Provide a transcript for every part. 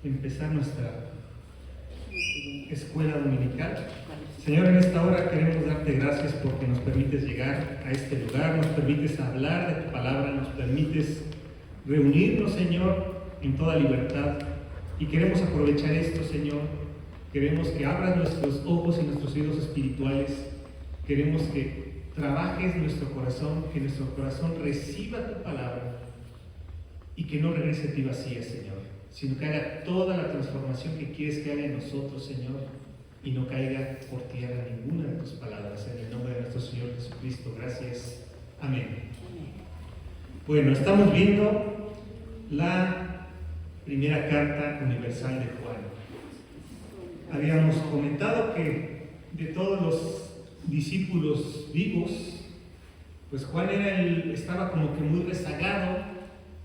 empezar nuestra escuela dominical. Señor, en esta hora queremos darte gracias porque nos permites llegar a este lugar, nos permites hablar de tu palabra, nos permites reunirnos, Señor, en toda libertad. Y queremos aprovechar esto, Señor. Queremos que abras nuestros ojos y nuestros oídos espirituales. Queremos que trabajes nuestro corazón, que nuestro corazón reciba tu palabra y que no regrese a ti vacía, Señor, sino que haga toda la transformación que quieres que haga en nosotros, Señor, y no caiga por tierra ninguna de tus palabras. En el nombre de nuestro Señor Jesucristo, gracias. Amén. Bueno, estamos viendo la primera carta universal de Juan. Habíamos comentado que de todos los discípulos vivos, pues Juan estaba como que muy rezagado,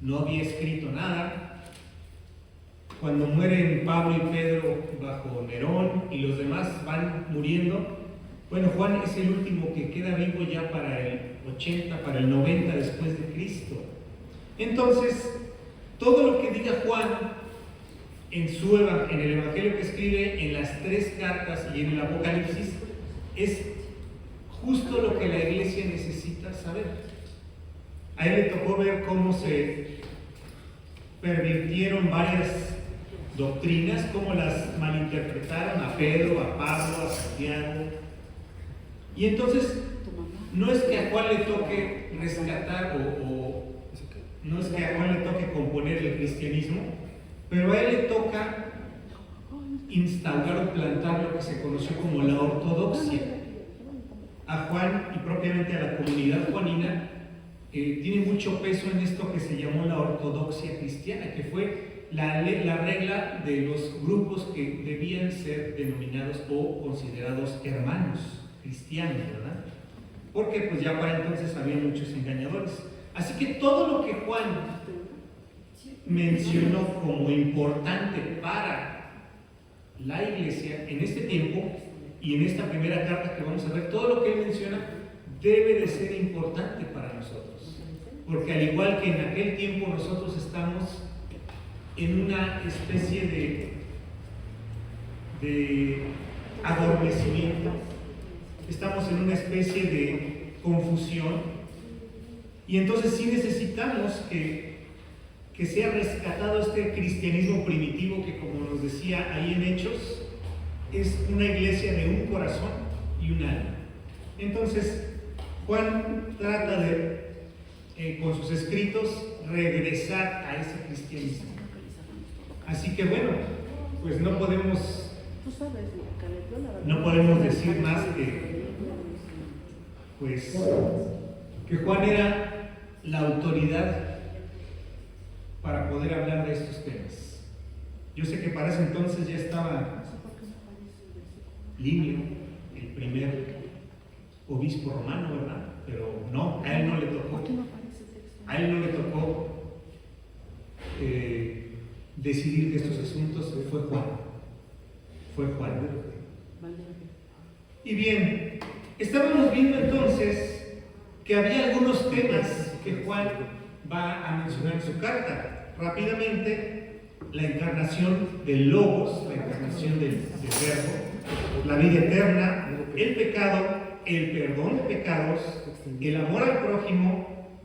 no había escrito nada. Cuando mueren Pablo y Pedro bajo Nerón y los demás van muriendo, bueno, Juan es el último que queda vivo ya para el 80, para el 90 después de Cristo. Entonces, todo lo que diga Juan en el Evangelio que escribe, en las 3 cartas y en el Apocalipsis, es justo lo que la iglesia necesita saber. A él le tocó ver cómo se pervirtieron varias doctrinas, cómo las malinterpretaron a Pedro, a Pablo, a Santiago. Y entonces, no es que a Juan le toque rescatar no es que a Juan le toque componer el cristianismo, pero a él le toca instaurar o plantar lo que se conoció como la ortodoxia. A Juan y propiamente a la comunidad juanina tiene mucho peso en esto que se llamó la ortodoxia cristiana, que fue la regla de los grupos que debían ser denominados o considerados hermanos cristianos, ¿verdad? Porque pues ya para entonces había muchos engañadores. Así que todo lo que Juan mencionó como importante para la iglesia en este tiempo y en esta primera carta que vamos a ver, todo lo que él menciona debe de ser importante para nosotros, porque al igual que en aquel tiempo nosotros estamos en una especie de adormecimiento, estamos en una especie de confusión, y entonces sí necesitamos que sea rescatado este cristianismo primitivo que, como nos decía ahí en Hechos, es una iglesia de un corazón y un alma. Entonces, Juan trata de, con sus escritos, regresar a ese cristianismo. Así que bueno, pues no podemos decir más que Juan era la autoridad para poder hablar de estos temas. Yo sé que para ese entonces ya estaba Linio, el primer obispo romano, ¿verdad? Pero no, a él no le tocó. A él no le tocó decidir de estos asuntos, fue Juan. Fue Juan. Y bien, estábamos viendo entonces que había algunos temas que Juan va a mencionar en su carta. Rápidamente, la encarnación del Logos, la encarnación del Verbo, la vida eterna, el pecado, el perdón de pecados, el amor al prójimo,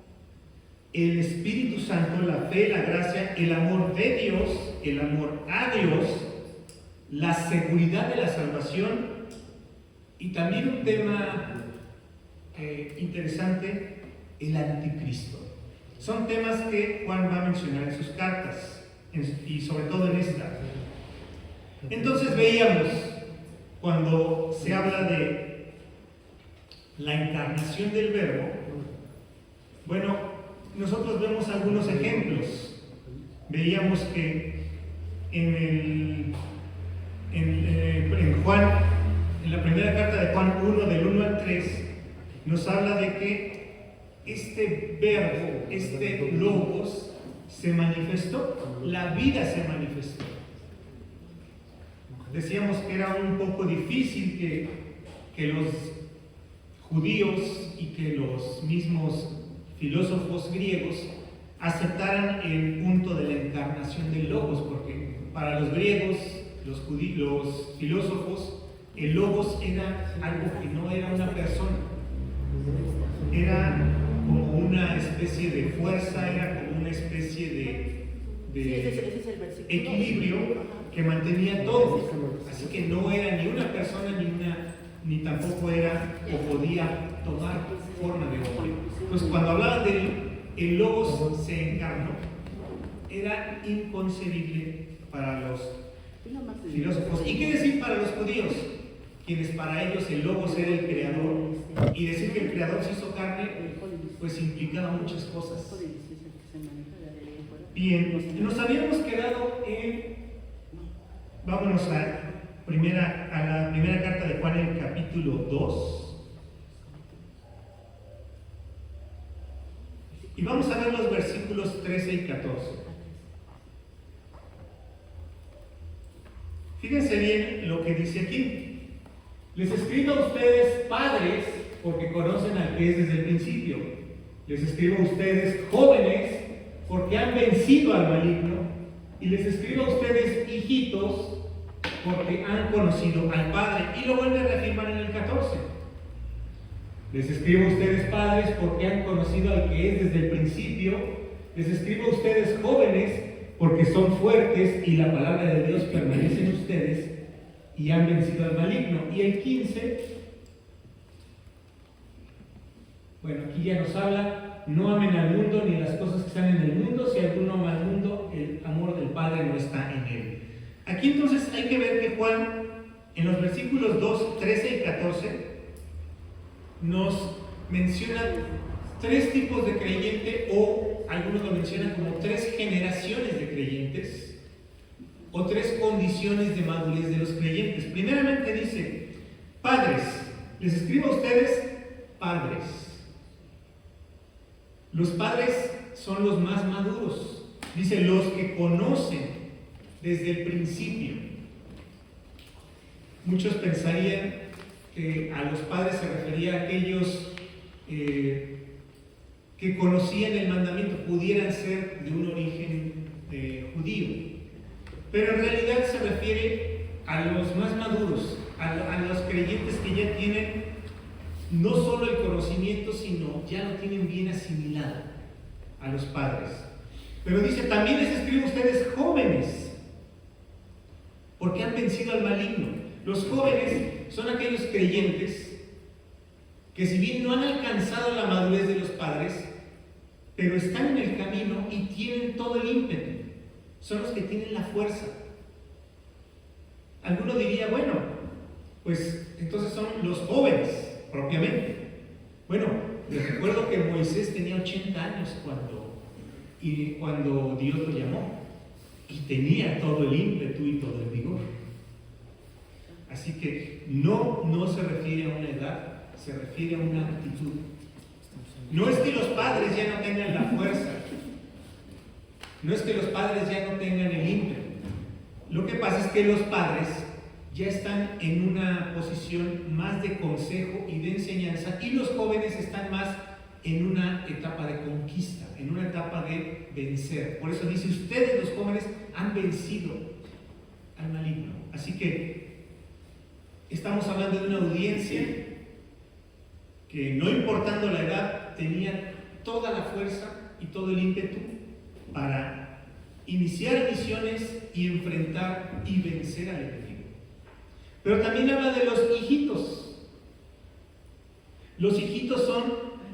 el Espíritu Santo, la fe, la gracia, el amor de Dios, el amor a Dios, la seguridad de la salvación y también un tema interesante, el anticristo. Son temas que Juan va a mencionar en sus cartas y sobre todo en esta. Entonces veíamos, cuando se habla de la encarnación del Verbo, bueno, nosotros vemos algunos ejemplos. Veíamos que en Juan, en la primera carta de Juan 1, del 1 al 3, nos habla de que este verbo, este logos, se manifestó, la vida se manifestó. Decíamos que era un poco difícil que los judíos y que los mismos filósofos griegos aceptaran el punto de la encarnación del logos, porque Para los griegos, los filósofos, el logos era algo que no era una persona, era como una especie de fuerza, era como una especie de equilibrio que mantenía todo. Así que no era ni una persona ni tampoco era o podía tomar forma de hombre. Entonces, cuando hablaban del logos se encarnó, era inconcebible para los filósofos. ¿Y qué decir para los judíos? Quienes para ellos el logos era el creador, y decir que el creador se hizo carne pues implicaba muchas cosas. Bien, nos habíamos quedado vámonos a la primera carta de Juan, en el capítulo 2, y vamos a ver los versículos 13 y 14. Fíjense bien lo que dice aquí. Les escribo a ustedes, padres, porque conocen al que es desde el principio. Les escribo a ustedes, jóvenes, porque han vencido al maligno. Y les escribo a ustedes, hijitos, porque han conocido al Padre. Y lo vuelve a reafirmar en el 14. Les escribo a ustedes, padres, porque han conocido al que es desde el principio. Les escribo a ustedes, jóvenes, porque son fuertes y la palabra de Dios permanece en ustedes y han vencido al maligno. Y el 15, bueno, aquí ya nos habla: no amen al mundo ni las cosas que están en el mundo. Si alguno ama al mundo, el amor del Padre no está en él. Aquí entonces hay que ver que Juan, en los versículos 2, 13 y 14, nos menciona tres tipos de creyente, o algunos lo mencionan como tres generaciones de creyentes, o tres condiciones de madurez de los creyentes. Primeramente dice: padres, les escribo a ustedes, padres. Los padres son los más maduros. Dice: los que conocen desde el principio. Muchos pensarían que a los padres se refería a aquellos que conocían el mandamiento, pudieran ser de un origen judío. Pero en realidad se refiere a los más maduros, a los creyentes que ya tienen no solo el conocimiento, sino ya lo tienen bien asimilado, a los padres. Pero dice: también les escribo a ustedes, jóvenes, porque han vencido al maligno. Los jóvenes son aquellos creyentes que, si bien no han alcanzado la madurez de los padres, pero están en el camino y tienen todo el ímpetu. Son los que tienen la fuerza. Alguno diría: bueno, pues entonces son los jóvenes propiamente. Bueno, les recuerdo que Moisés tenía 80 años cuando Dios lo llamó, y tenía todo el ímpetu y todo el vigor. Así que no se refiere a una edad, se refiere a una actitud. No es que los padres ya no tengan la fuerza, no es que los padres ya no tengan el ímpetu. Lo que pasa es que los padres ya están en una posición más de consejo y de enseñanza, y los jóvenes están más en una etapa de conquista, en una etapa de vencer. Por eso dice: ustedes, los jóvenes, han vencido al maligno. Así que estamos hablando de una audiencia que, no importando la edad, tenía toda la fuerza y todo el ímpetu para iniciar misiones y enfrentar y vencer al enemigo. Pero también habla de los hijitos. Los hijitos son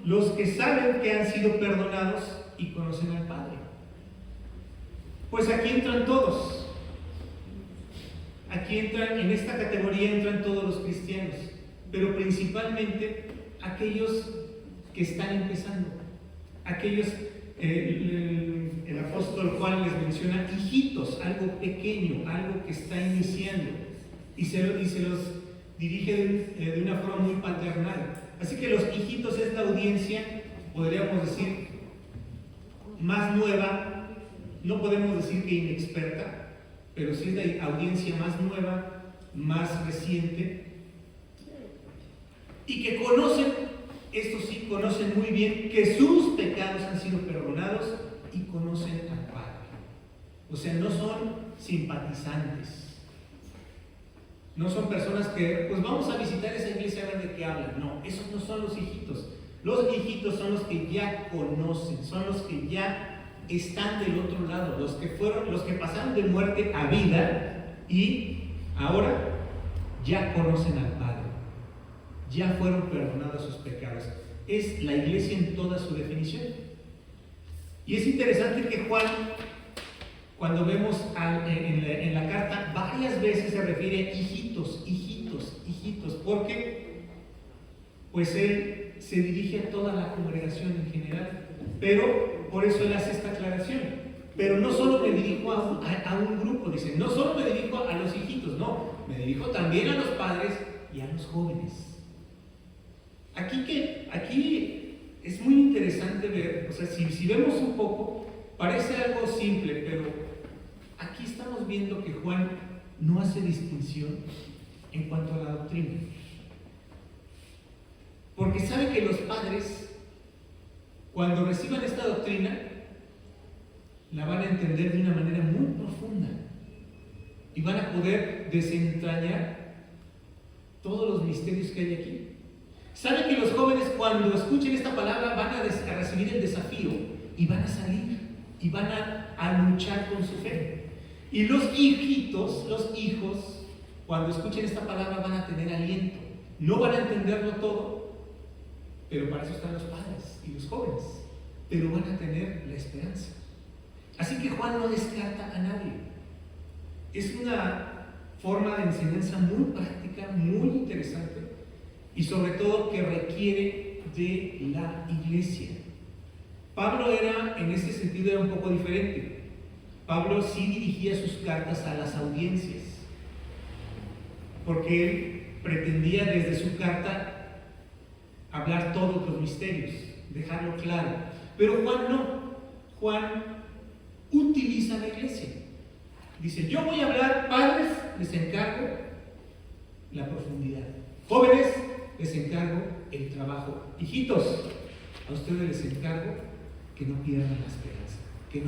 los que saben que han sido perdonados y conocen al Padre. Pues aquí entran todos. Aquí entran, en esta categoría entran todos los cristianos, pero principalmente aquellos que están empezando, aquellos, el apóstol Juan les menciona hijitos, algo pequeño, algo que está iniciando, y se los dirige de una forma muy paternal. Así que los hijitos es la audiencia, podríamos decir, más nueva, no podemos decir que inexperta, pero sí es la audiencia más nueva, más reciente, y que conocen, estos sí conocen muy bien que sus pecados han sido perdonados y conocen al Padre. O sea, no son simpatizantes. No son personas que, pues vamos a visitar esa iglesia a ver de qué hablan. No, esos no son los hijitos. Los hijitos son los que ya conocen, son los que ya están del otro lado, los que pasaron de muerte a vida y ahora ya conocen al Padre, ya fueron perdonados sus pecados. Es la iglesia en toda su definición. Y es interesante que Juan, cuando vemos en la carta, varias veces se refiere a hijitos, hijitos, hijitos, porque pues él se dirige a toda la congregación en general, pero por eso él hace esta aclaración. Pero no solo me dirijo a un grupo, dice, no solo me dirijo a los hijitos, no, me dirijo también a los padres y a los jóvenes. Aquí es muy interesante ver, o sea, si vemos un poco, parece algo simple, pero aquí estamos viendo que Juan no hace distinción en cuanto a la doctrina. Porque sabe que los padres, cuando reciban esta doctrina, la van a entender de una manera muy profunda y van a poder desentrañar todos los misterios que hay aquí. Sabe que los jóvenes, cuando escuchen esta palabra, van a recibir el desafío y van a salir y van a luchar con su fe. Y los hijitos, los hijos, cuando escuchen esta palabra van a tener aliento. No van a entenderlo todo, pero para eso están los padres y los jóvenes, pero van a tener la esperanza. Así que Juan no descarta a nadie. Es una forma de enseñanza muy práctica, muy interesante y sobre todo que requiere de la iglesia. Pablo en este sentido era un poco diferente. Pablo sí dirigía sus cartas a las audiencias, porque él pretendía desde su carta hablar todos los misterios, dejarlo claro. Pero Juan no. Juan utiliza la iglesia. Dice, yo voy a hablar, padres, les encargo la profundidad. Jóvenes, les encargo el trabajo. Hijitos, a ustedes les encargo que no pierdan la esperanza, que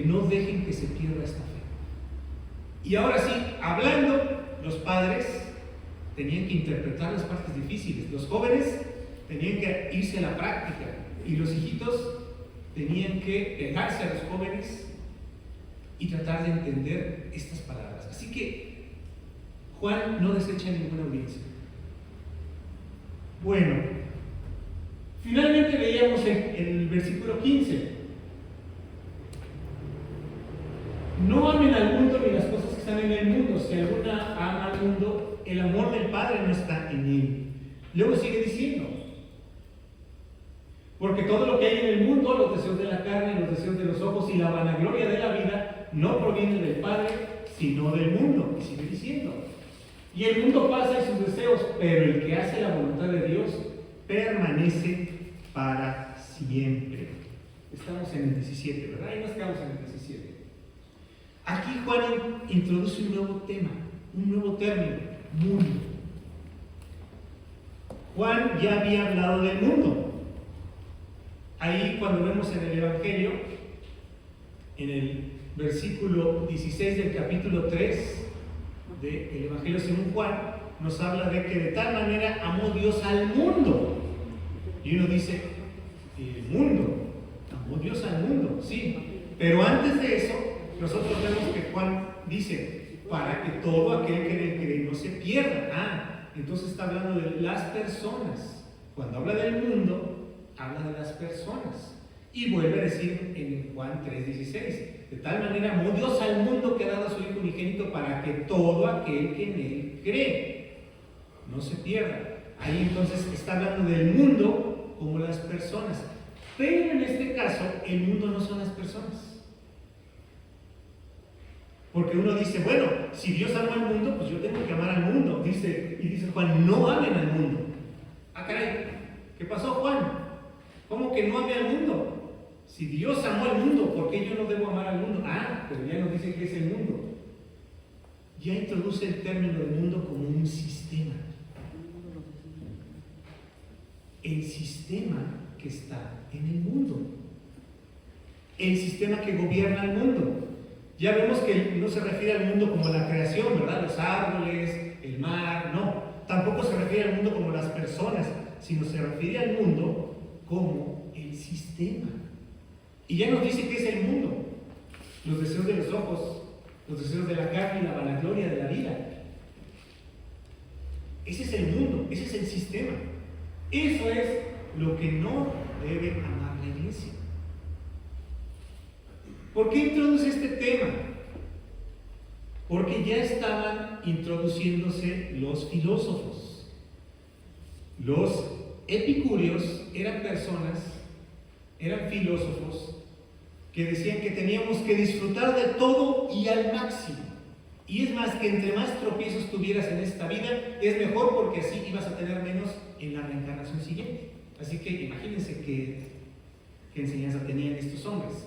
no dejen que se pierda esta fe. Y ahora sí, hablando, los padres tenían que interpretar las partes difíciles, los jóvenes tenían que irse a la práctica y los hijitos tenían que pegarse a los jóvenes y tratar de entender estas palabras. Así que Juan no desecha ninguna audiencia. Bueno, finalmente veíamos el versículo 15. No amen al mundo ni las cosas que están en el mundo. Si alguna ama al mundo, el amor del Padre no está en él. Luego sigue diciendo, porque todo lo que hay en el mundo, los deseos de la carne, los deseos de los ojos y la vanagloria de la vida, no provienen del Padre, sino del mundo. Y sigue diciendo, y el mundo pasa y sus deseos, pero el que hace la voluntad de Dios permanece para siempre. Estamos en el 17, ¿verdad? Ahí nos quedamos en el 17. Aquí Juan introduce un nuevo tema, un nuevo término, mundo. Juan ya había hablado del mundo. Ahí cuando vemos en el Evangelio, en el versículo 16 del capítulo 3 del Evangelio según Juan, nos habla de que de tal manera amó Dios al mundo. Y uno dice, el mundo, amó Dios al mundo, sí. Pero antes de eso, nosotros vemos que Juan dice, para que todo aquel que en él cree no se pierda. Entonces está hablando de las personas. Cuando habla del mundo, habla de las personas. Y vuelve a decir en Juan 3:16, de tal manera amó Dios al mundo que ha dado a su Hijo unigénito para que todo aquel que en él cree no se pierda. Ahí entonces está hablando del mundo como las personas. Pero en este caso, el mundo no son las personas. Porque uno dice, bueno, si Dios amó al mundo, pues yo tengo que amar al mundo. Y dice Juan, no amen al mundo. Caray, ¿qué pasó, Juan? ¿Cómo que no ame al mundo? Si Dios amó al mundo, ¿por qué yo no debo amar al mundo? Pero ya nos dice que es el mundo. Ya introduce el término del mundo como un sistema. El sistema que está en el mundo. El sistema que gobierna el mundo. Ya vemos que no se refiere al mundo como la creación, ¿verdad? Los árboles, el mar, no. Tampoco se refiere al mundo como las personas, sino se refiere al mundo como el sistema. Y ya nos dice qué es el mundo. Los deseos de los ojos, los deseos de la carne y la vanagloria de la vida. Ese es el mundo, ese es el sistema. Eso es lo que no debe amar la iglesia. ¿Por qué introduce este tema? Porque ya estaban introduciéndose los filósofos. Los epicúreos eran personas, eran filósofos que decían que teníamos que disfrutar de todo y al máximo. Y es más, que entre más tropiezos tuvieras en esta vida, es mejor porque así ibas a tener menos en la reencarnación siguiente. Así que imagínense qué enseñanza tenían estos hombres.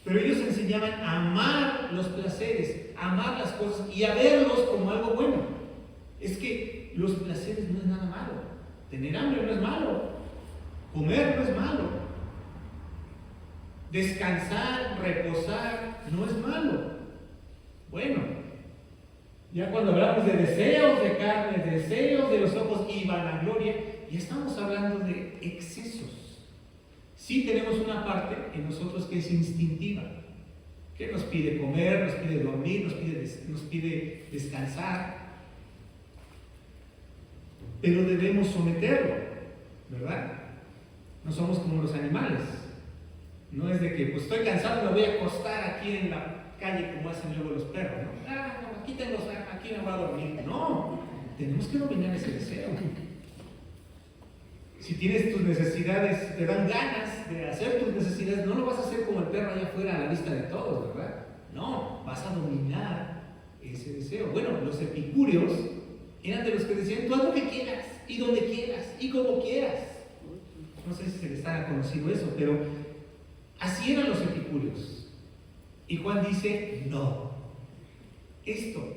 Pero ellos enseñaban a amar los placeres, a amar las cosas y a verlos como algo bueno. Es que los placeres no es nada malo. Tener hambre no es malo. Comer no es malo. Descansar, reposar, no es malo. Bueno, ya cuando hablamos de deseos de carne, deseos de los ojos y vanagloria, ya estamos hablando de excesos. Sí tenemos una parte en nosotros que es instintiva, que nos pide comer, nos pide dormir, nos pide descansar, pero debemos someterlo, ¿verdad? No somos como los animales. No es de que pues estoy cansado, me voy a acostar aquí en la calle como hacen luego los perros, ¿no? No, aquí me voy a dormir. No, tenemos que dominar ese deseo. Si tienes tus necesidades, te dan ganas de hacer tus necesidades, no lo vas a hacer como el perro allá afuera a la vista de todos, ¿verdad? No, vas a dominar ese deseo. Bueno, los epicúreos eran de los que decían, tú haz lo que quieras, y donde quieras, y como quieras. No sé si se les ha conocido eso, pero así eran los epicúreos. Y Juan dice, no, esto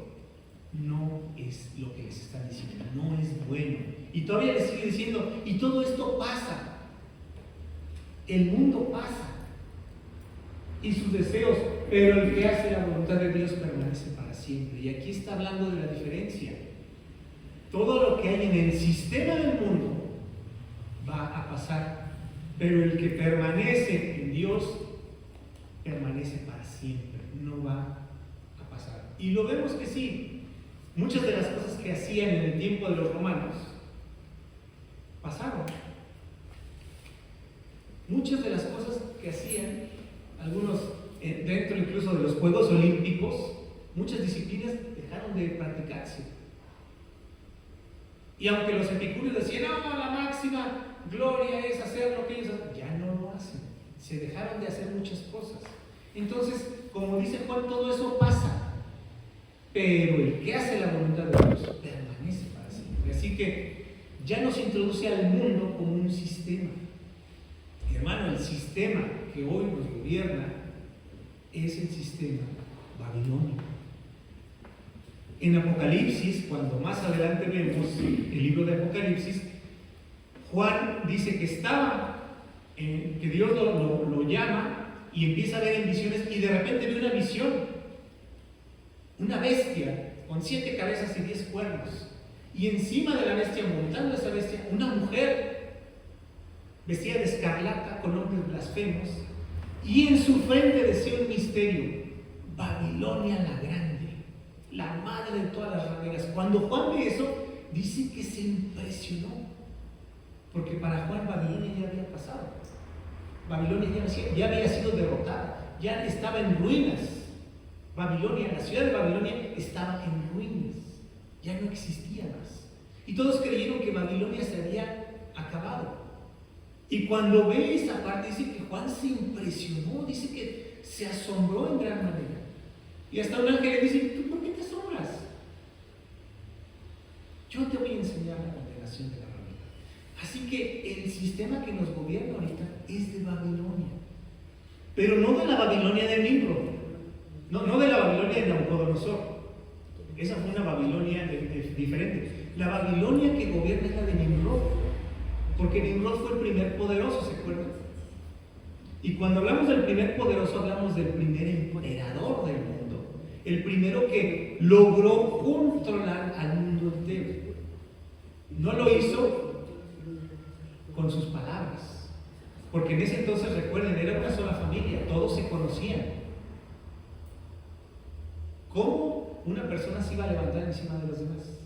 no es lo que les están diciendo, no es bueno. Y todavía les sigue diciendo, y todo esto pasa, el mundo pasa, y sus deseos, pero el que hace la voluntad de Dios permanece para siempre. Y aquí está hablando de la diferencia. Todo lo que hay en el sistema del mundo va a pasar, pero el que permanece en Dios permanece para siempre, no va a pasar. Y lo vemos que sí, muchas de las cosas que hacían en el tiempo de los romanos pasaron. Muchas de las cosas que hacían, algunos dentro incluso de los Juegos Olímpicos, muchas disciplinas dejaron de practicarse. Y aunque los epicúreos decían, no, la máxima gloria es hacer lo que ellos hacen, ya no lo hacen. Se dejaron de hacer muchas cosas. Entonces, como dice Juan, todo eso pasa, pero el que hace la voluntad de Dios permanece para siempre. Así que ya no se introduce al mundo como un sistema. Hermano, el sistema que hoy nos gobierna es el sistema babilónico. En Apocalipsis, cuando más adelante vemos el libro de Apocalipsis, Juan dice que que Dios lo llama y empieza a ver en visiones, y de repente ve una visión, una bestia con 7 cabezas y 10 cuernos, y encima de la bestia, montando esa bestia, una mujer vestida de escarlata con nombres blasfemos, y en su frente decía un misterio: Babilonia la Grande, la madre de todas las rameras. Cuando Juan ve eso, dice que se impresionó, porque para Juan Babilonia ya había pasado. Babilonia ya había sido derrotada, ya estaba en ruinas. Babilonia, la ciudad de Babilonia estaba en ruinas, ya no existía más. Y todos creyeron que Babilonia se había acabado. Y cuando ve esa parte, dice que Juan se impresionó, dice que se asombró en gran manera. Y hasta un ángel le dice: ¿tú por qué te asombras? Yo te voy a enseñar la condenación de la ramera. Así que el sistema que nos gobierna ahorita es de Babilonia, pero no de la Babilonia de Nimrod, no de la Babilonia de Nabucodonosor. Esa fue una Babilonia diferente. La Babilonia que gobierna es la de Nimrod, porque Nimrod fue el primer poderoso, ¿se acuerdan? Y cuando hablamos del primer poderoso, hablamos del primer emperador del mundo, el primero que logró controlar al mundo entero. No lo hizo con sus palabras, porque en ese entonces, recuerden, era una sola familia, todos se conocían. ¿Cómo una persona se iba a levantar encima de los demás?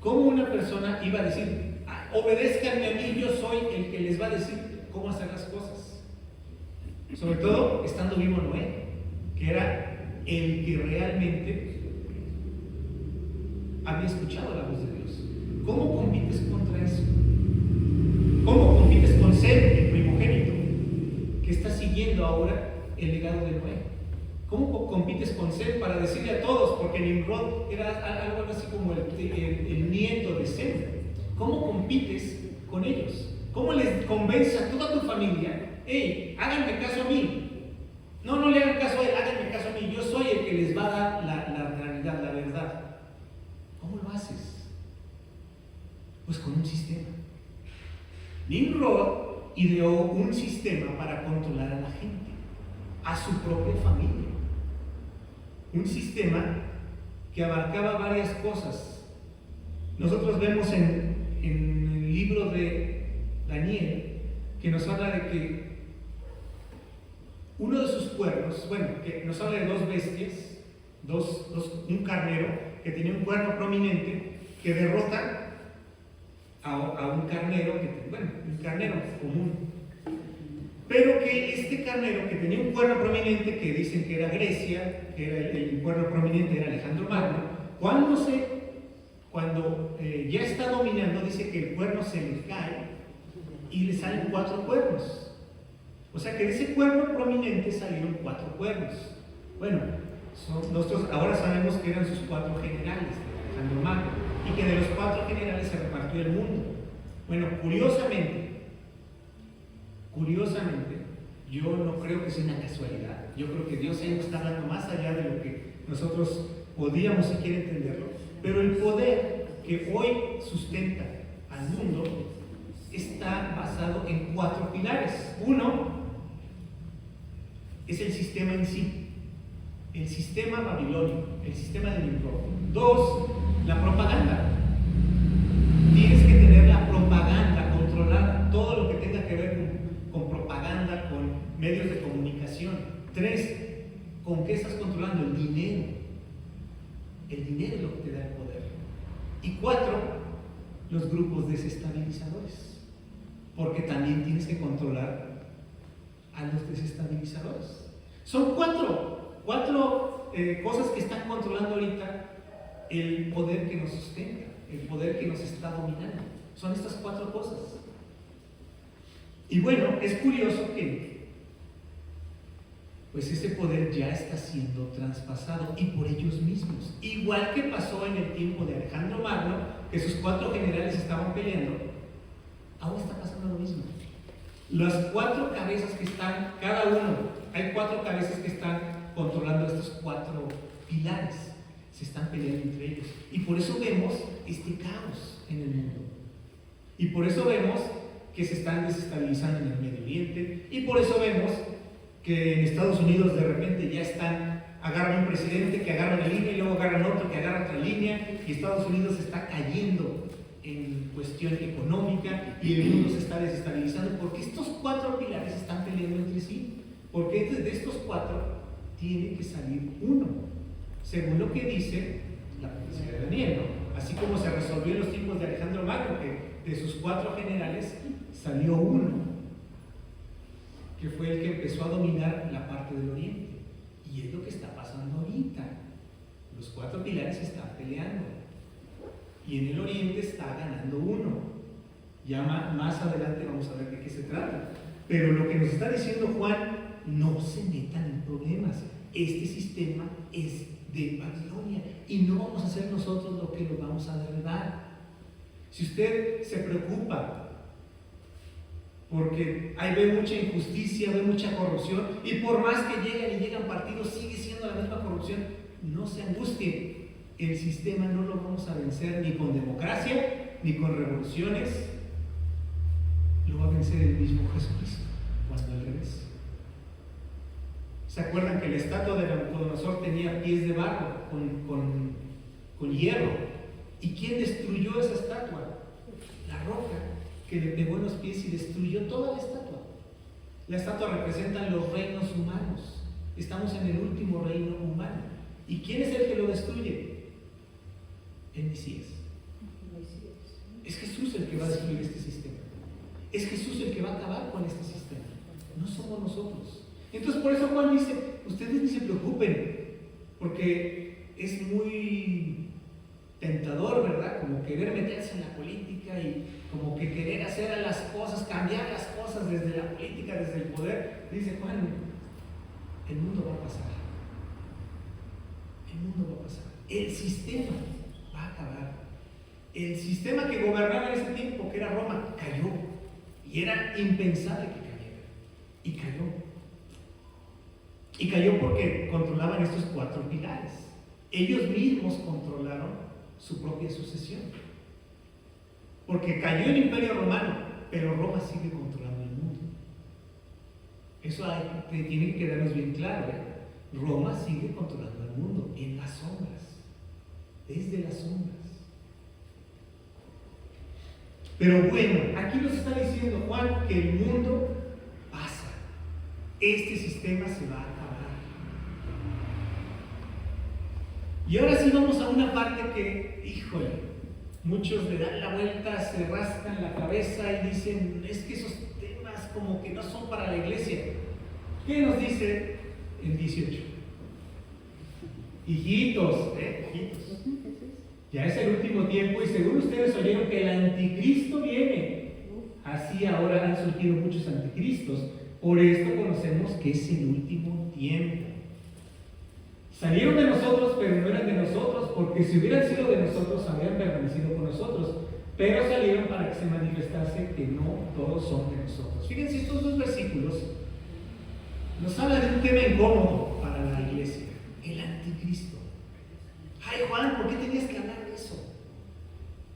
¿Cómo una persona iba a decir, obedézcanme a mí, yo soy el que les va a decir cómo hacer las cosas? Sobre todo estando vivo Noé, que era el que realmente había escuchado la voz de Dios. ¿Cómo compites contra eso? ¿Cómo compites con Sem, el primogénito, que está siguiendo ahora el legado de Noé? ¿Cómo compites con Sem para decirle a todos? Porque Nimrod era algo así como el nieto de Sem. ¿Cómo compites con ellos? ¿Cómo les convences a toda tu familia? Hey, háganme caso a mí. No le hagan caso a él, háganme caso a mí. Yo soy el que les va a dar la realidad, la verdad. ¿Cómo lo haces? Pues con un sistema. Nimrod ideó un sistema para controlar a la gente, a su propia familia. Un sistema que abarcaba varias cosas. Nosotros vemos en el libro de Daniel que nos habla de que uno de sus cuernos, que nos habla de dos bestias, un carnero que tenía un cuerno prominente que derrota a un carnero, un carnero común, pero que este carnero que tenía un cuerno prominente, que dicen que era Grecia, que era el cuerno prominente era Alejandro Magno, cuando ya está dominando, dice que el cuerno se le cae y le salen 4 cuernos. O sea que de ese cuerno prominente salieron 4 cuernos. Bueno, nosotros ahora sabemos que eran sus 4 generales de Alejandro Magno, y que de los 4 generales se repartió el mundo. Bueno, curiosamente, yo no creo que sea una casualidad. Yo creo que Dios ahí nos está hablando más allá de lo que nosotros podíamos siquiera entenderlo. Pero el poder que hoy sustenta al mundo está basado en 4 pilares. Uno es el sistema en sí, el sistema babilónico, el sistema de Nimrod. 2, la propaganda. Tienes que tener la propaganda, controlar todo lo que tenga que ver con propaganda, con medios de comunicación. 3, ¿con qué estás controlando? El dinero. El dinero es lo que te da el poder. Y 4, los grupos desestabilizadores. Porque también tienes que controlar a los desestabilizadores. Son 4 cosas que están controlando ahorita el poder que nos sustenta, el poder que nos está dominando. Son estas 4 cosas. Y bueno, es curioso que pues ese poder ya está siendo traspasado, y por ellos mismos. Igual que pasó en el tiempo de Alejandro Magno, que sus 4 generales estaban peleando, ahora está pasando lo mismo. Las 4 cabezas que están, cada uno, hay 4 cabezas que están controlando estos 4 pilares, se están peleando entre ellos. Y por eso vemos este caos en el mundo. Y por eso vemos que se están desestabilizando en el Medio Oriente. Y por eso vemos que en Estados Unidos de repente ya agarran un presidente, que agarra una línea y luego agarran otro que agarra otra línea, y Estados Unidos está cayendo en cuestión económica y el mundo se está desestabilizando porque estos 4 pilares están peleando entre sí. Porque de estos 4 tiene que salir uno, según lo que dice la profecía de Daniel, ¿no? Así como se resolvió en los tiempos de Alejandro Magno, que de sus 4 generales salió uno, que fue el que empezó a dominar la parte del oriente. Y es lo que está pasando ahorita. Los 4 pilares están peleando. Y en el oriente está ganando uno. Ya más adelante vamos a ver de qué se trata. Pero lo que nos está diciendo Juan, no se metan en problemas. Este sistema es de Babilonia y no vamos a ser nosotros los que lo vamos a derribar. Si usted se preocupa porque ahí ve mucha injusticia, ve mucha corrupción, y por más que llegan partidos, sigue siendo la misma corrupción, no se angustien. El sistema no lo vamos a vencer ni con democracia, ni con revoluciones. Lo va a vencer el mismo Jesucristo cuando Él regrese. ¿Se acuerdan que la estatua de Nabucodonosor tenía pies de barro con hierro? ¿Y quién destruyó esa estatua? La roca que le pegó en los pies y destruyó toda la estatua. La estatua representa los reinos humanos. Estamos en el último reino humano. ¿Y quién es el que lo destruye? El Mesías. Es Jesús el que va a destruir este sistema. Es Jesús el que va a acabar con este sistema. No somos nosotros. Entonces por eso Juan dice, ustedes ni se preocupen, porque es muy tentador, ¿verdad? Como querer meterse en la política y como que querer hacer a las cosas, cambiar las cosas desde la política, desde el poder. Dice Juan, el mundo va a pasar. El mundo va a pasar. El sistema va a acabar. El sistema que gobernaba en ese tiempo, que era Roma, cayó. Y era impensable que cayera. Y cayó. Y cayó porque controlaban estos 4 pilares. Ellos mismos controlaron su propia sucesión. Porque cayó el Imperio Romano, pero Roma sigue controlando el mundo. Eso tiene que quedarnos bien claro, ¿eh? Roma sigue controlando el mundo en las sombras, desde las sombras. Pero bueno, aquí nos está diciendo Juan que el mundo pasa. Este sistema se va a acabar. Y ahora sí vamos a una parte que, híjole, muchos le dan la vuelta, se rascan la cabeza y dicen, es que esos temas como que no son para la iglesia. ¿Qué nos dice el 18? Hijitos, hijitos, ya es el último tiempo y según ustedes oyeron que el anticristo viene. Así ahora han surgido muchos anticristos. Por esto conocemos que es el último tiempo. Salieron de nosotros, pero no eran de nosotros, porque si hubieran sido de nosotros, habrían permanecido con nosotros. Pero salieron para que se manifestase que no todos son de nosotros. Fíjense, estos 2 versículos nos hablan de un tema incómodo para la iglesia: el anticristo. Ay, Juan, ¿por qué tenías que hablar de eso?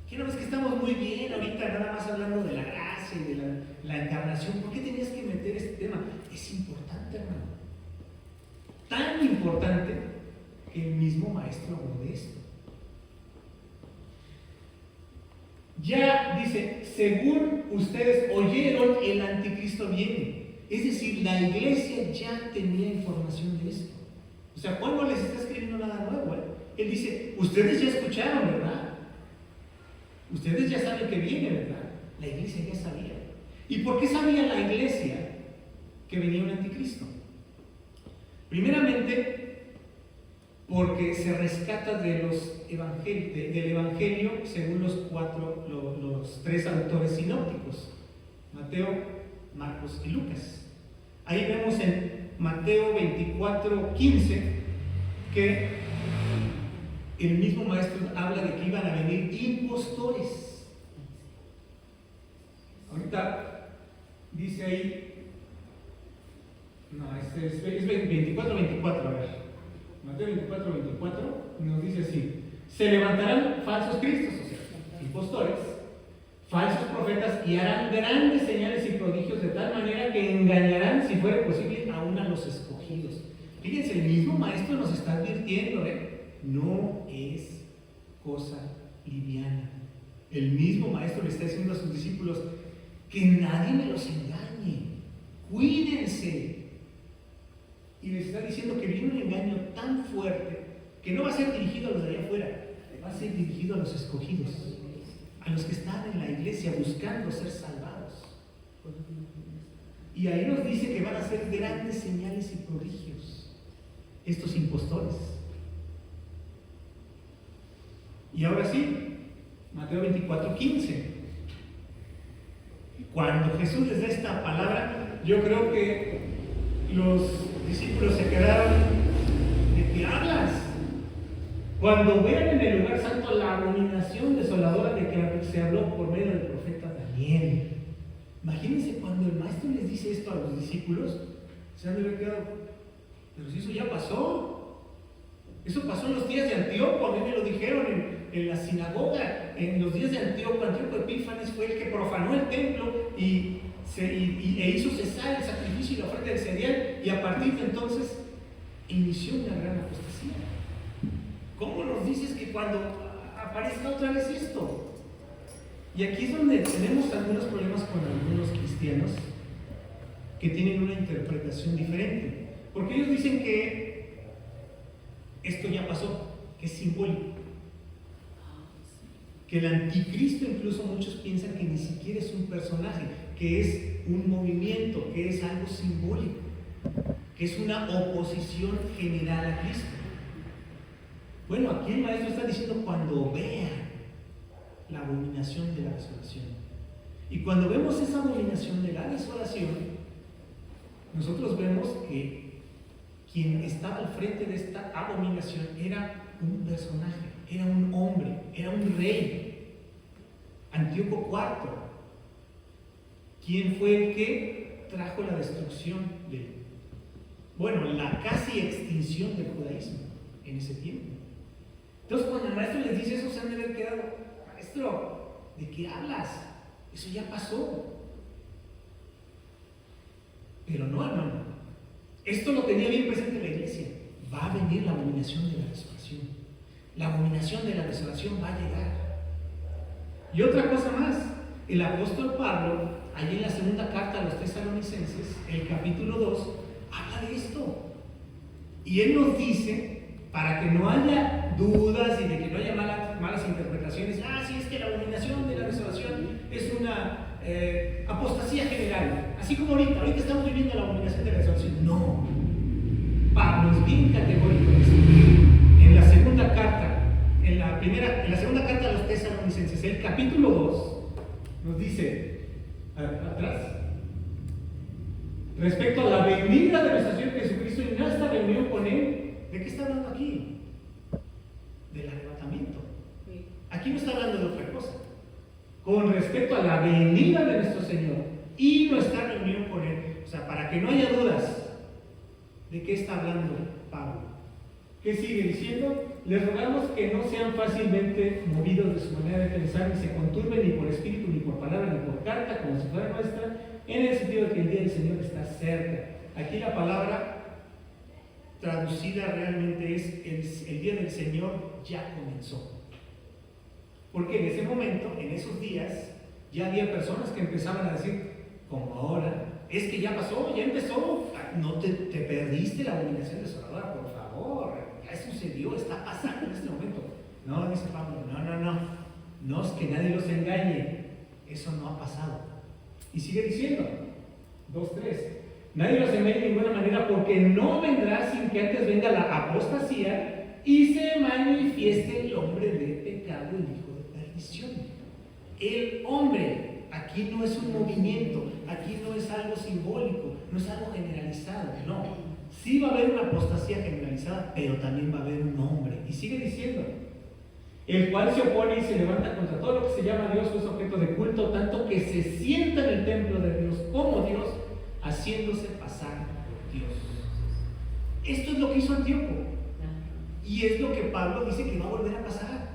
¿Qué no ves que estamos muy bien ahorita nada más hablando de la gracia y de la encarnación? ¿Por qué tenías que meter este tema? Es importante, hermano. Tan importante que el mismo maestro habló de esto. Ya dice, según ustedes oyeron, el anticristo viene. Es decir, la iglesia ya tenía información de esto. O sea, Juan no les está escribiendo nada nuevo, ¿eh? Él dice, ustedes ya escucharon, ¿verdad? Ustedes ya saben que viene, ¿verdad? La iglesia ya sabía. ¿Y por qué sabía la iglesia que venía un anticristo? Primeramente, porque se rescata de del Evangelio según los 3 autores sinópticos: Mateo, Marcos y Lucas. Ahí vemos en Mateo 24:15 que el mismo maestro habla de que iban a venir impostores. Ahorita dice ahí, no, es 24:24, a ver. Mateo 24:24 nos dice así: se levantarán falsos cristos, o sea, impostores, falsos profetas, y harán grandes señales y prodigios de tal manera que engañarán, si fuera posible, aún a los escogidos. Fíjense, el mismo maestro nos está advirtiendo, no es cosa liviana. El mismo maestro le está diciendo a sus discípulos que nadie me los engañe, cuídense. Y les está diciendo que viene un engaño tan fuerte que no va a ser dirigido a los de allá afuera, va a ser dirigido a los escogidos, a los que están en la iglesia buscando ser salvados. Y ahí nos dice que van a hacer grandes señales y prodigios estos impostores. Y ahora sí, Mateo 24:15. Cuando Jesús les da esta palabra, yo creo que los discípulos se quedaron: ¿de qué hablas? Cuando vean en el lugar santo la abominación desoladora de que se habló por medio del profeta Daniel. Imagínense cuando el maestro les dice esto a los discípulos, se han de haber quedado: pero si eso ya pasó. Eso pasó en los días de Antíoco, a mí me lo dijeron en la sinagoga. En los días de Antíoco Epífanes fue el que profanó el templo e hizo cesar el sacrificio y la ofrenda del cereal, y a partir de entonces inició una gran apostasía. ¿Cómo nos dices que cuando aparezca otra vez esto? Y aquí es donde tenemos algunos problemas con algunos cristianos que tienen una interpretación diferente. Porque ellos dicen que esto ya pasó, que es simbólico. Que el anticristo, incluso muchos piensan que ni siquiera es un personaje, que es un movimiento, que es algo simbólico, que es una oposición general a Cristo. Bueno, aquí el maestro está diciendo cuando vean la abominación de la desolación. Y cuando vemos esa abominación de la desolación, nosotros vemos que quien estaba al frente de esta abominación era un personaje, era un hombre, era un rey, Antíoco IV, quien fue el que trajo la destrucción la casi extinción del judaísmo en ese tiempo. Entonces, cuando el maestro les dice eso, se han de haber quedado: maestro, ¿de qué hablas? Eso ya pasó. Pero no, hermano. Esto lo tenía bien presente la iglesia. Va a venir la abominación de la desolación. La abominación de la desolación va a llegar. Y otra cosa más, el apóstol Pablo, allí en la segunda carta a los Tesalonicenses, el capítulo 2, habla de esto. Y él nos dice, para que no haya dudas y de que no haya malas interpretaciones: sí, es que la abominación de la desolación es una apostasía general. Así como ahorita estamos viviendo la abominación de la desolación. No. Pablo es bien categórico en esto. En la segunda carta, en la segunda carta a los Tesalonicenses, el capítulo 2, nos dice, atrás, respecto a la venida de nuestro Señor Jesucristo y nuestra reunión con Él. ¿De qué está hablando aquí? Del arrebatamiento. Aquí no está hablando de otra cosa. Con respecto a la venida de nuestro Señor y nuestra reunión con Él. O sea, para que no haya dudas, ¿de qué está hablando Pablo? ¿Qué sigue diciendo? Les rogamos que no sean fácilmente movidos de su manera de pensar, ni se conturben ni por espíritu, ni por palabra, ni por carta, como si fuera nuestra, en el sentido de que el día del Señor está cerca. Aquí la palabra traducida realmente es el día del Señor ya comenzó. Porque en ese momento, en esos días, ya había personas que empezaban a decir, como ahora, es que ya pasó, ya empezó, no te perdiste la abominación desoladora, por favor, ya sucedió, está pasando en este momento. No, dice Pablo, no es que nadie los engañe, eso no ha pasado. Y sigue diciendo, 2:3, nadie los engañe de ninguna manera, porque no vendrá sin que antes venga la apostasía y se manifieste el hombre de pecado, el hijo de perdición. El hombre, aquí no es un movimiento, aquí no es algo simbólico, no es algo generalizado, no. Sí va a haber una apostasía generalizada, pero también va a haber un hombre. Y sigue diciendo, el cual se opone y se levanta contra todo lo que se llama Dios, o es objeto de culto, tanto que se sienta en el templo de Dios como Dios, haciéndose pasar por Dios. Esto es lo que hizo Antíoco. Y es lo que Pablo dice que va a volver a pasar.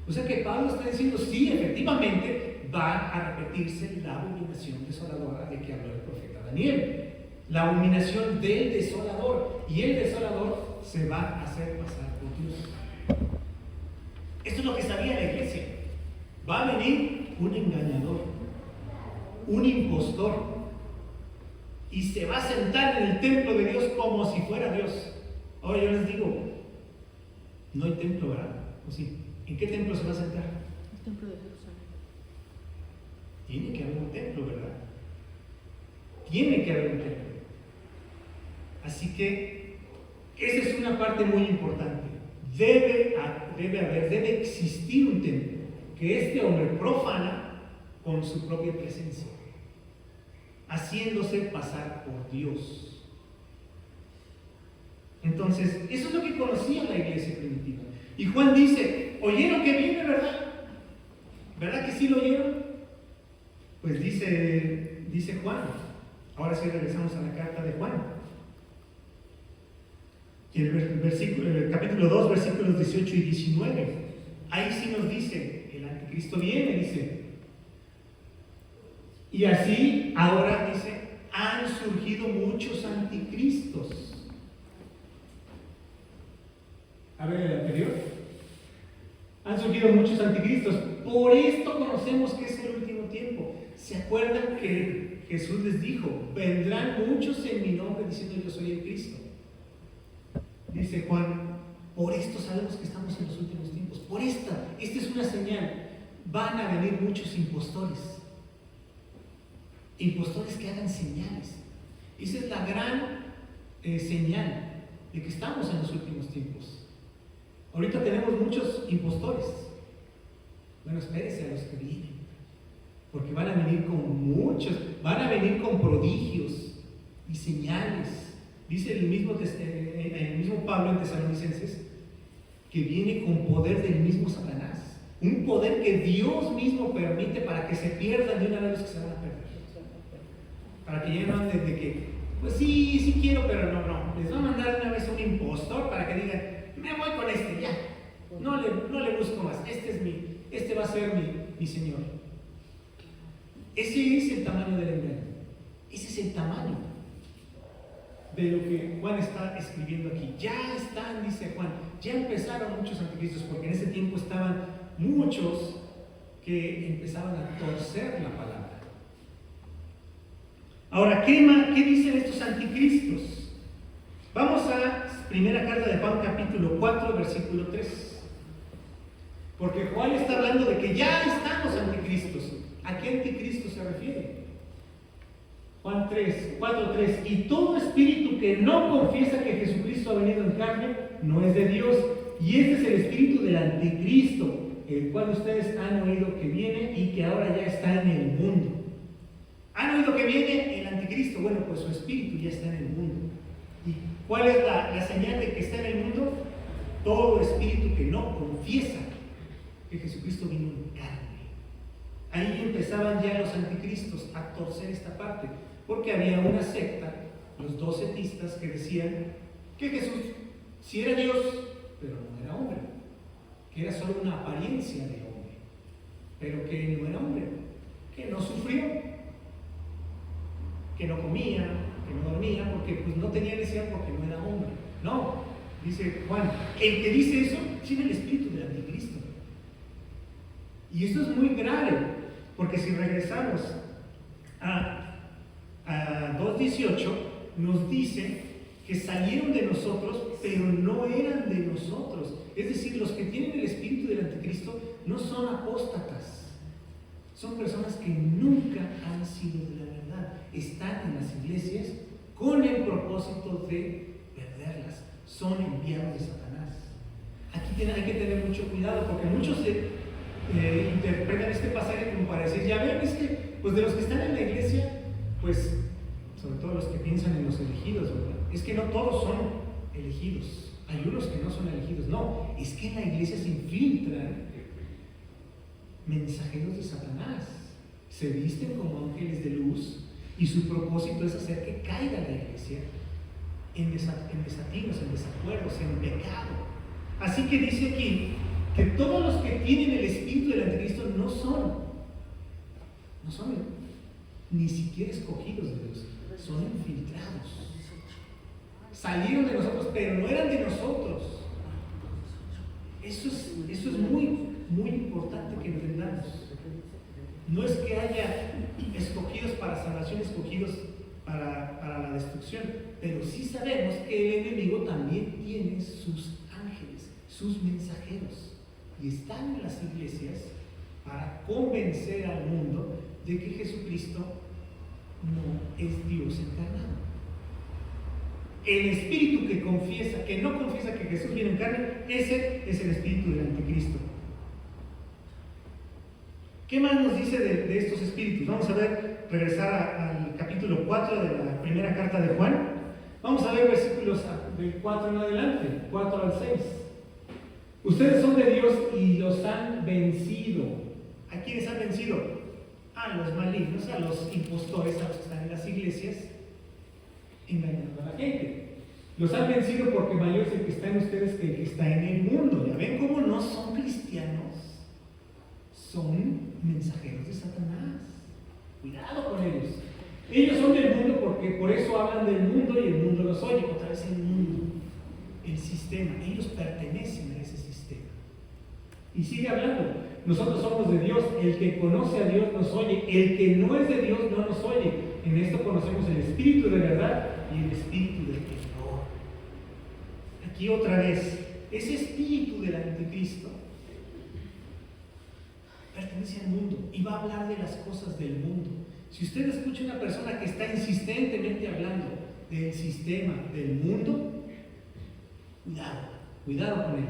O sea que Pablo está diciendo, sí, efectivamente, va a repetirse la abominación desoladora de que habló el profeta Daniel. La abominación del desolador. Y el desolador se va a hacer pasar por Dios. Esto es lo que sabía la iglesia. Va a venir un engañador, un impostor, y se va a sentar en el templo de Dios como si fuera Dios. Ahora yo les digo, no hay templo, ¿verdad? ¿O sí? ¿En qué templo se va a sentar? El templo de Jerusalén. Tiene que haber un templo, ¿verdad? Tiene que haber un templo. Así que esa es una parte muy importante. Debe existir un templo que este hombre profana con su propia presencia, haciéndose pasar por Dios. Entonces, eso es lo que conocía la iglesia primitiva. Y Juan dice, ¿oyeron que viene, verdad? ¿Verdad que sí lo oyeron? Pues dice Juan. Ahora sí regresamos a la carta de Juan. Y el capítulo 2, versículos 18 y 19. Ahí sí nos dice, el anticristo viene, dice. Y así, ahora dice, han surgido muchos anticristos. A ver, el anterior. Han surgido muchos anticristos. Por esto conocemos que es el último tiempo. ¿Se acuerdan que Jesús les dijo: vendrán muchos en mi nombre diciendo yo soy el Cristo? Dice Juan: por esto sabemos que estamos en los últimos tiempos. Por esta es una señal. Van a venir muchos impostores. Impostores que hagan señales. Esa es la gran señal de que estamos en los últimos tiempos. Ahorita tenemos muchos impostores. Bueno, espérese a los que vienen, porque van a venir con muchos, van a venir con prodigios y señales. Dice el mismo Pablo en Tesalonicenses que viene con poder del mismo Satanás, un poder que Dios mismo permite para que se pierdan de una vez los que se van a perder, para que ya no anden de que, pues sí quiero, pero no, les va a mandar una vez un impostor para que digan: me voy con este, ya, no le busco más, este va a ser mi Señor. Ese es el tamaño del engaño, ese es el tamaño de lo que Juan está escribiendo aquí. Ya están, dice Juan, ya empezaron muchos anticristos, porque en ese tiempo estaban muchos que empezaban a torcer la palabra. Ahora, ¿qué dicen estos anticristos? Vamos a primera carta de Juan, capítulo 4, versículo 3. Porque Juan está hablando de que ya estamos anticristos. ¿A qué anticristo se refiere? Juan 4:3. Y todo espíritu que no confiesa que Jesucristo ha venido en carne no es de Dios. Y este es el espíritu del anticristo, el cual ustedes han oído que viene y que ahora ya está en el mundo. ¿Han oído que viene el anticristo? Bueno, pues su espíritu ya está en el mundo. ¿Y cuál es la señal de que está en el mundo? Todo espíritu que no confiesa que Jesucristo vino en carne. Ahí empezaban ya los anticristos a torcer esta parte, porque había una secta, los docetistas, que decían que Jesús sí era Dios, pero no era hombre, que era solo una apariencia de hombre, pero que no era hombre, que no sufrió, que no comía, que no dormía, porque pues no tenía necesidad, porque no era hombre. No, dice Juan, el que dice eso tiene el espíritu del anticristo. Y esto es muy grave, porque si regresamos a 2:18, nos dice que salieron de nosotros, pero no eran de nosotros. Es decir, los que tienen el espíritu del anticristo no son apóstatas, son personas que nunca han sido de la verdad, están en las iglesias con el propósito de perderlas, son enviados de Satanás. Aquí hay que tener mucho cuidado, porque muchos interpretan este pasaje como para decir: ya ven, es que pues de los que están en la iglesia, pues sobre todo los que piensan en los elegidos, ¿verdad? Es que no todos son elegidos, hay unos que no son elegidos. No, es que en la iglesia se infiltran mensajeros de Satanás, se visten como ángeles de luz, y su propósito es hacer que caiga la iglesia en desatinos, en desacuerdos, en pecado. Así que dice aquí que todos los que tienen el espíritu del anticristo no son ni siquiera escogidos de Dios, son infiltrados. Salieron de nosotros, pero no eran de nosotros. Eso es muy, muy importante que entendamos. No es que haya escogidos para salvación, escogidos para la destrucción, pero sí sabemos que el enemigo también tiene sus ángeles, sus mensajeros, y están en las iglesias para convencer al mundo de que Jesucristo no es Dios encarnado. El espíritu que no confiesa que Jesús viene en carne, ese es el espíritu del anticristo. ¿Qué más nos dice de estos espíritus? Vamos a regresar al capítulo 4 de la primera carta de Juan. Vamos a ver versículos del 4 en adelante, 4 al 6. Ustedes son de Dios y los han vencido. ¿A quiénes han vencido? A los malignos, a los impostores, a los que están en las iglesias, engañando a la gente. Los han vencido porque mayor es el que está en ustedes que el que está en el mundo. ¿Ya ven cómo no son cristianos? Son mensajeros de Satanás. Cuidado con ellos. Ellos son del mundo porque por eso hablan del mundo y el mundo los oye. Otra vez el mundo. el sistema, ellos pertenecen a ese sistema. Y sigue hablando, nosotros somos de Dios, el que conoce a Dios nos oye, el que no es de Dios no nos oye. En esto conocemos el espíritu de verdad y el espíritu del error. Aquí otra vez, ese espíritu del anticristo pertenece al mundo y va a hablar de las cosas del mundo. Si usted escucha a una persona que está insistentemente hablando del sistema del mundo, cuidado con él.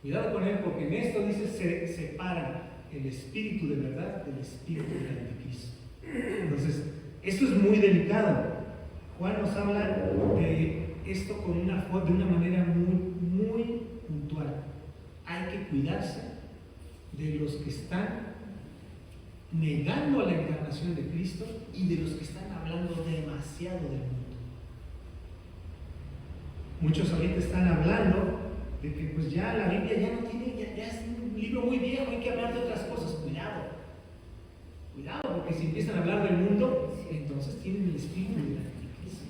Cuidado con él, porque en esto dice se separan el espíritu de verdad del espíritu del anticristo. Entonces, esto es muy delicado. Juan nos habla de esto de una manera muy puntual. Hay que cuidarse de los que están negando la encarnación de Cristo y de los que están hablando demasiado del mundo. Muchos ahorita están hablando de que pues ya la Biblia ya no tiene, ya es un libro muy viejo, hay que hablar de otras cosas. Cuidado, porque si empiezan a hablar del mundo, entonces tienen el espíritu del anticristo.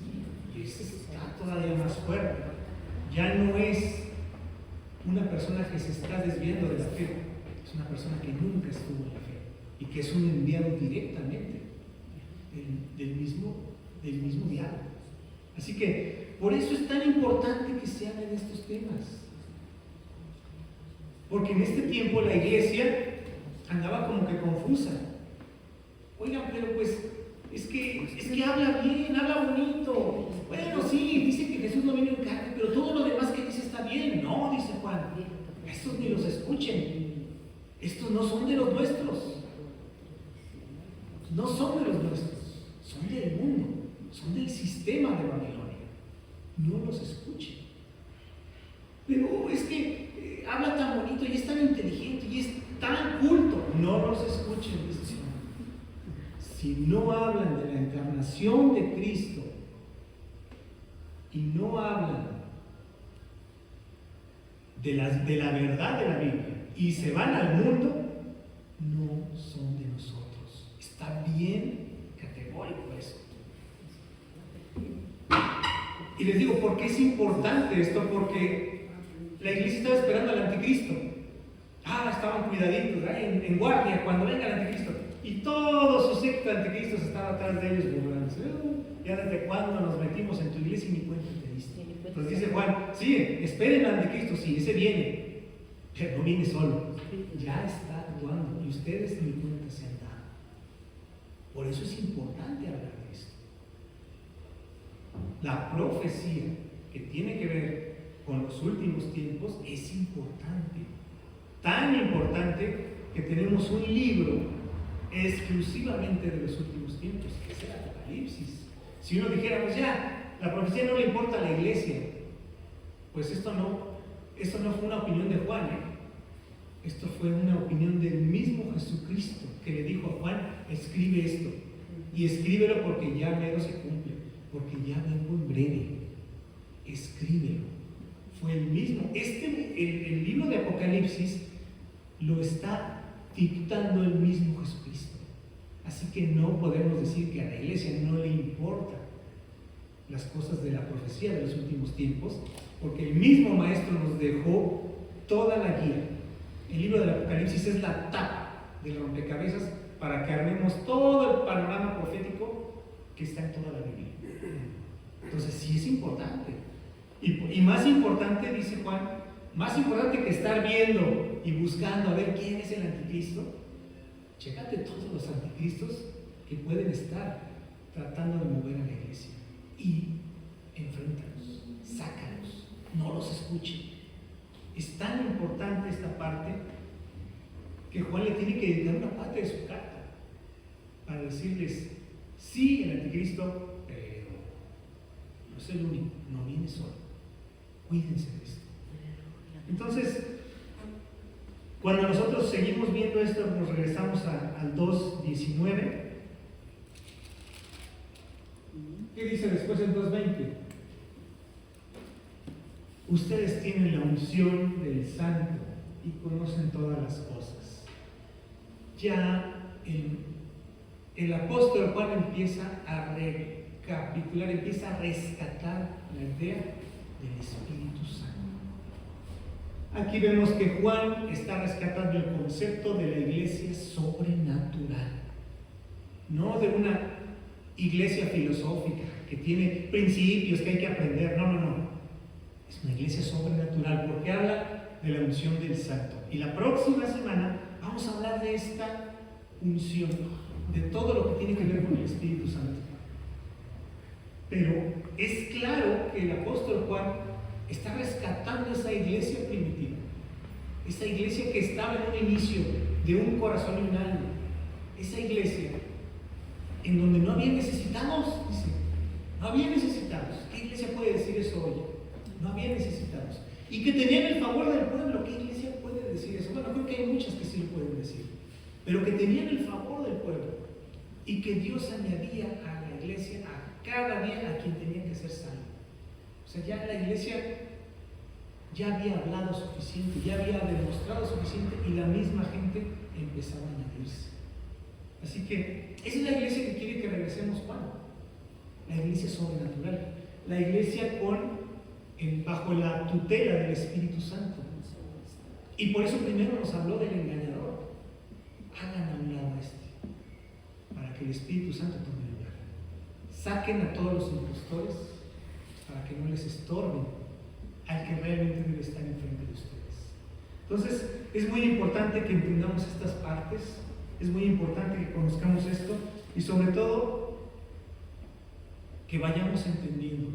Y ese está todavía más fuerte. Ya no es una persona que se está desviando de la fe, es una persona que nunca estuvo en la fe y que es un enviado directamente del mismo diablo. Así que por eso es tan importante que se hable de estos temas. Porque en este tiempo la iglesia andaba como que confusa. Oigan, pero pues es que habla bien, habla bonito. Bueno, sí, dice que Jesús no vino en carne, pero todo lo demás que dice está bien. No, dice Juan, estos ni los escuchen. Estos no son de los nuestros. No son de los nuestros. Son del mundo. Son del sistema de Babilonia. No los escuchen. Pero es que habla tan bonito y es tan inteligente y es tan culto. No los escuchen, dice Juan. Si no hablan de la encarnación de Cristo y no hablan de la verdad de la Biblia y se van al mundo, no son de nosotros. Está bien categórico eso. Y les digo, ¿por qué es importante esto? Porque la iglesia estaba esperando al anticristo. Estaban cuidaditos, en guardia cuando venga el anticristo. Y todo su secta de anticristos estaba atrás de ellos burlándose. Ya desde cuándo nos metimos en tu iglesia y ni cuenta te diste. Entonces dice Juan, sí, esperen al anticristo, sí, ese viene, pero no viene solo, ya está actuando y ustedes ni cuenta se han dado. Por eso es importante hablar de esto. La profecía que tiene que ver con los últimos tiempos es importante, tan importante que tenemos un libro exclusivamente de los últimos tiempos, que es el Apocalipsis. Si uno dijera, pues ya, la profecía no le importa a la iglesia, pues esto no fue una opinión de Juan, esto fue una opinión del mismo Jesucristo, que le dijo a Juan, escribe esto, y escríbelo porque ya mero se cumple, porque ya vengo en breve, escríbelo. Fue el mismo, el libro de Apocalipsis lo está dictando el mismo Jesucristo. Así que no podemos decir que a la iglesia no le importan las cosas de la profecía de los últimos tiempos, porque el mismo Maestro nos dejó toda la guía. El libro del Apocalipsis es la tapa del rompecabezas para que armemos todo el panorama profético que está en toda la Biblia. Entonces sí es importante. Y más importante, dice Juan, más importante que estar viendo y buscando a ver quién es el anticristo, chécate todos los anticristos que pueden estar tratando de mover a la iglesia y enfréntalos, sácalos, no los escuchen. Es tan importante esta parte que Juan le tiene que dedicar una parte de su carta para decirles, sí, el anticristo, pero no es el único, no viene solo. Cuídense de esto. Entonces, cuando nosotros seguimos viendo esto, nos regresamos al 2:19. ¿Qué dice después el 2:20? Ustedes tienen la unción del Santo y conocen todas las cosas. Ya el apóstol Juan empieza a recapitular, empieza a rescatar la idea del Espíritu Santo. Aquí vemos que Juan está rescatando el concepto de la iglesia sobrenatural, no de una iglesia filosófica que tiene principios que hay que aprender. No. Es una iglesia sobrenatural porque habla de la unción del Santo. Y la próxima semana vamos a hablar de esta unción, de todo lo que tiene que ver con el Espíritu Santo. Pero es claro que el apóstol Juan está rescatando esa iglesia primitiva, esa iglesia que estaba en un inicio de un corazón y un alma, esa iglesia en donde no había necesitados, dice, no había necesitados. ¿Qué iglesia puede decir eso hoy? No había necesitados. Y que tenían el favor del pueblo. ¿Qué iglesia puede decir eso? Bueno, creo que hay muchas que sí lo pueden decir, pero que tenían el favor del pueblo y que Dios añadía a la iglesia a cada día a quien tenía que ser salvo. O sea, ya la iglesia ya había hablado suficiente, ya había demostrado suficiente y la misma gente empezaba a añadirse. Así que esa es la iglesia que quiere que regresemos, Juan. La iglesia sobrenatural, la iglesia bajo la tutela del Espíritu Santo. Y por eso primero nos habló del engañador. Hagan a un lado a este, para que el Espíritu Santo tome lugar. Saquen a todos los impostores para que no les estorben al que realmente debe estar enfrente de ustedes. Entonces, es muy importante que entendamos estas partes, es muy importante que conozcamos esto y sobre todo que vayamos entendiendo.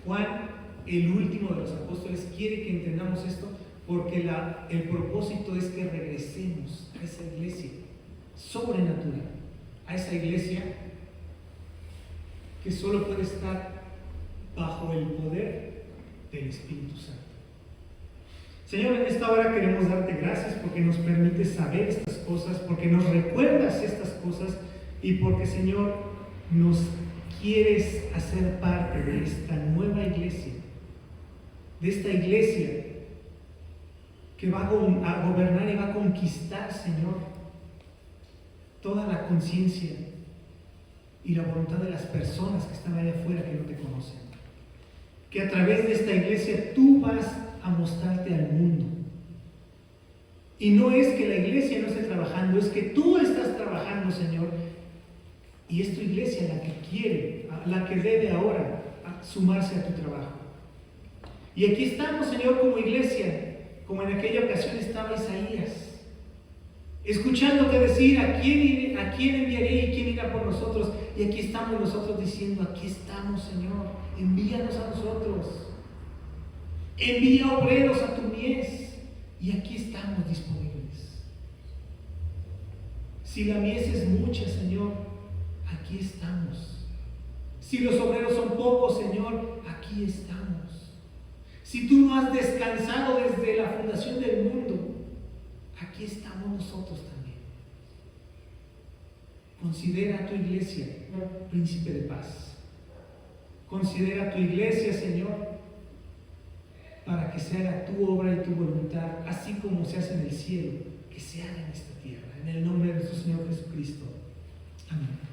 Juan, el último de los apóstoles, quiere que entendamos esto porque el propósito es que regresemos a esa iglesia sobrenatural, a esa iglesia que solo puede estar bajo el poder del Espíritu Santo. Señor, en esta hora queremos darte gracias porque nos permites saber estas cosas, porque nos recuerdas estas cosas y porque, Señor, nos quieres hacer parte de esta nueva iglesia, de esta iglesia que va a gobernar y va a conquistar, Señor, toda la conciencia y la voluntad de las personas que están allá afuera que no te conocen. Que a través de esta iglesia tú vas a mostrarte al mundo. Y no es que la iglesia no esté trabajando, es que tú estás trabajando, Señor, y es tu iglesia la que quiere, la que debe ahora sumarse a tu trabajo. Y aquí estamos, Señor, como iglesia, como en aquella ocasión estaba Isaías, escuchándote decir a quién enviaré y quién irá por nosotros. Y aquí estamos nosotros diciendo, aquí estamos, Señor, envíanos a nosotros, envía obreros a tu mies, y aquí estamos disponibles. Si la mies es mucha, Señor, aquí estamos. Si los obreros son pocos, Señor, aquí estamos. Si tú no has descansado desde la fundación del mundo, aquí estamos nosotros también. Considera a tu iglesia, príncipe de paz. Considera a tu iglesia, Señor, para que se haga tu obra y tu voluntad, así como se hace en el cielo, que se haga en esta tierra. En el nombre de nuestro Señor Jesucristo. Amén.